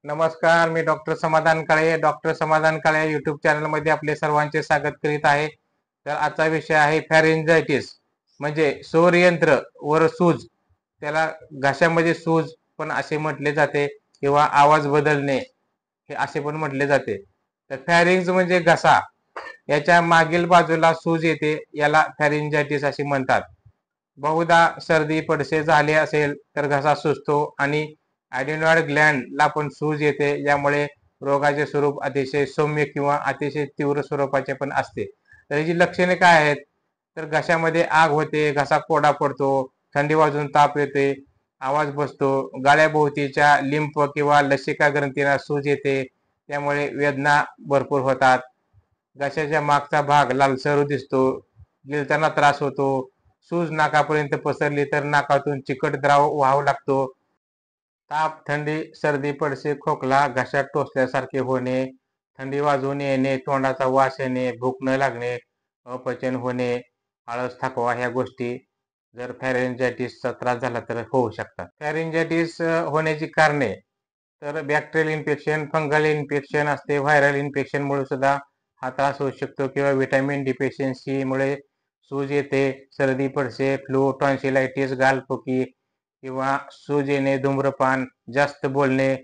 नमस्कार, मी डॉक्टर समाधान काळे. डॉक्टर समाधान काळे यूट्यूब चॅनलमध्ये आपले सर्वांचे स्वागत करीत आहे. तर आजचा विषय आहे फॅरेंजायटिस, म्हणजे स्वरयंत्र वर सूज. त्याला घशामध्ये सूज पण असे म्हटले जाते किंवा आवाज बदलणे हे असे पण म्हटले जाते. तर फॅरिंग्ज म्हणजे घसा, याच्या मागील बाजूला सूज येते, याला फॅरेंजायटिस असे म्हणतात. बहुधा सर्दी पडसे झाले असेल तर घसा सुजतो आणि ॲडिनॉइड ग्लँडला पण सूज येते. यामुळे रोगाचे स्वरूप अतिशय सौम्य किंवा अतिशय तीव्र स्वरूपाचे पण असते. तर याची लक्षणे काय आहेत? तर घशामध्ये आग होते, घसा कोरडा पडतो, थंडी वाजून ताप येते, आवाज बसतो, गाळ्याभोवतीच्या लिंफ किंवा लसिका ग्रंथींना सूज येते, त्यामुळे वेदना भरपूर होतात. घशाच्या मागचा भाग लालसर दिसतो, गिळताना त्रास होतो, सूज नाकापर्यंत पसरली तर नाकातून चिकट द्राव वाहू लागतो. ताप, थंडी, सर्दी, पडसे, खोकला, घशात टोचल्यासारखे होणे, थंडी वाजून येणे, तोंडाचा वास येणे, भूक न लागणे, अपचन होणे, आळस, थकवा ह्या गोष्टी जर फॅरेंजायटिसचा त्रास झाला तर होऊ शकतात. फॅरेंजायटिस होण्याची कारणे तर बॅक्टेरियल इन्फेक्शन, फंगल इन्फेक्शन असते, व्हायरल इन्फेक्शनमुळे सुद्धा हा त्रास होऊ शकतो किंवा व्हिटॅमिन डिफिशियन्सीमुळे सूज येते, सर्दी, पडसे, फ्लू, टॉन्सिलायटिस, गालफोकी किंवा सूज येणे, धूम्रपान, जास्त बोलणे,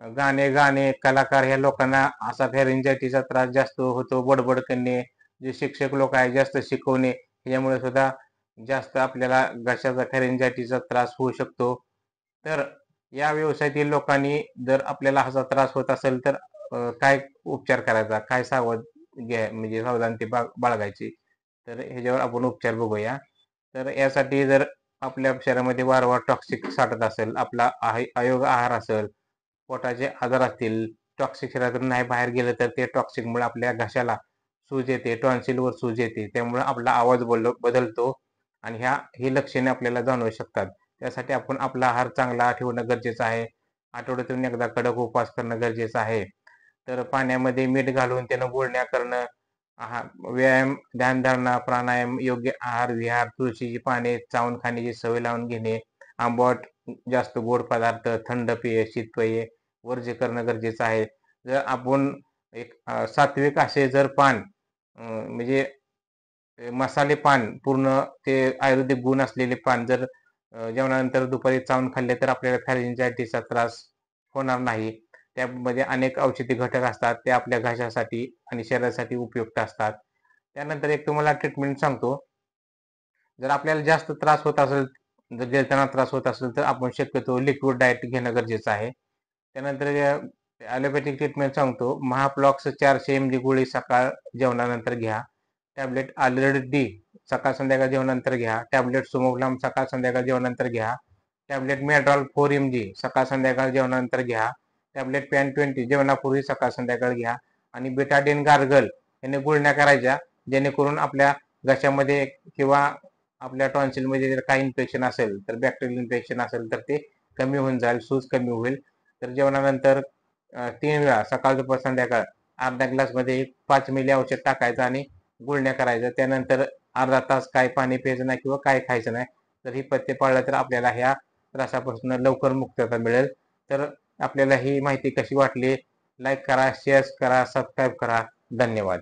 गाणे गाणे, कलाकार ह्या लोकांना असा फॅरेंजायटिसचा त्रास जास्त होतो. बडबड करणे, जे शिक्षक लोक आहेत जास्त शिकवणे, यामुळे सुद्धा जास्त आपल्याला घशाचा फॅरेंजायटिसचा त्रास होऊ शकतो. तर या व्यवसायातील लोकांनी जर आपल्याला असा त्रास होत असेल तर काय उपचार करायचा, काय म्हणजे सावधानते बाळगायची, तर ह्याच्यावर आपण उपचार बघूया. तर यासाठी जर आपल्या शरीरामध्ये वारंवार टॉक्सिक साठत असेल, आपला अयोग्य आहार असेल, पोटाचे आजार असतील, टॉक्सिक शरीरातून नाही बाहेर गेलं तर ते टॉक्सिकमुळे आपल्या घशाला सूज येते, टॉन्सिलवर सूज येते, त्यामुळे आपला आवाज बदलतो आणि ही लक्षणे आपल्याला जाणवू शकतात. त्यासाठी आपण आपला आहार चांगला ठेवणं गरजेचं आहे. आठवड्यातून एकदा कडक उपवास करणं गरजेचं आहे. तर पाण्यामध्ये मीठ घालून त्यानं गुळण्या करणं, व्यायाम, ध्यानधारणा, प्राणायाम, योग्य आहार विहार, तुळशीची पाने चावून खाण्याची सवय लावून घेणे, आंबट, जास्त गोड पदार्थ, थंड पेय, शीतपेय वर्ज्य करणं गरजेचं आहे. जर आपण एक सात्विक असे जर पान म्हणजे मसाले पान, पूर्ण ते आयुर्वेदिक गुण असलेले पान जर जेवणानंतर दुपारी चावून खाल्ले तर आपल्याला फॅरेंजायटिसचा त्रास होणार नाही. त्यामध्ये अनेक औषधी घटक असतात, ते आपल्या घशासाठी आणि शरीरासाठी उपयुक्त असतात. त्यानंतर एक तुम्हाला ट्रीटमेंट सांगतो. जर आपल्याला जास्त त्रास होत असेल, जर गिळताना त्रास होत असेल तर आपण शक्यतो लिक्विड डाएट घेणं गरजेचं आहे. त्यानंतर ॲलोपॅथिक ट्रीटमेंट सांगतो. महाप्लॉक्स 400 mg गोळी सकाळ जेवणानंतर घ्या. टॅबलेट आल्रेडी डी सकाळ संध्याकाळ जेवणानंतर घ्या. टॅबलेट सोमोग्राम सकाळ संध्याकाळ जेवणानंतर घ्या. टॅबलेट मेड्रॉल 4 mg सकाळ संध्याकाळ जेवणानंतर घ्या. टॅबलेट पॅन 20 जेवणापूर्वी सकाळ संध्याकाळ घ्या. आणि बेटाडीन गार्गल याने गुळण्या करायच्या, जेणेकरून आपल्या घशामध्ये किंवा आपल्या टॉन्सिलमध्ये जर काही इन्फेक्शन असेल, तर बॅक्टेरियल इन्फेक्शन असेल तर ते कमी होऊन जाईल, सूज कमी होईल. तर जेवणानंतर 3 वेळा सकाळ, दुपार, संध्याकाळ अर्धा ग्लासमध्ये 5 मिली औषध टाकायचं आणि गुळण्या करायचं. त्यानंतर अर्धा तास काय पाणी प्यायचं नाही किंवा काय खायचं नाही. तर ही पथ्य पाळलं तर आपल्याला ह्या त्रासापासून लवकर मुक्तता मिळेल. तर आपल्याला ही माहिती कशी वाटली, लाईक करा, शेअर करा, सबस्क्राईब करा. धन्यवाद.